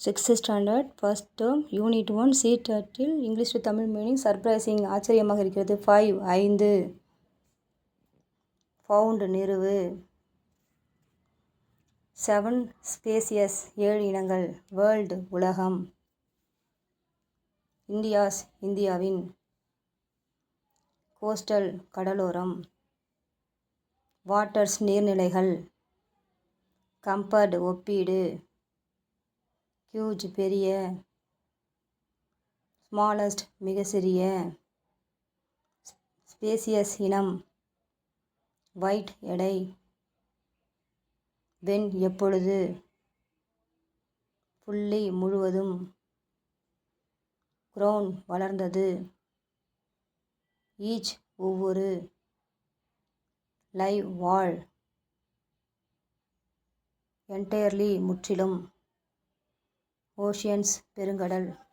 6th standard first term unit 1 C turtle English to Tamil meaning surprising ஆச்சரியமாக இருக்கிறது. 5 5 found நிறுவு. 7 spacious 7 இனங்கள். World உலகம். India's இந்தியாவின். கோஸ்டல் கடலோரம். வாட்டர்ஸ் நீர்நிலைகள். கம்பேர்டு ஒப்பீடு. ஹியூஜ் பெரிய. ஸ்மாலஸ்ட் மிக சிறிய. ஸ்பேசியஸ் இனம். வைட் எடை. வென் எப்பொழுது. புள்ளி முழுவதும். க்ரௌன் வளர்ந்தது. ஈச் ஒவ்வொரு. லைவ் வாழ். என்டையர்லி முற்றிலும். ஓஷியன்ஸ் பெருங்கடல்.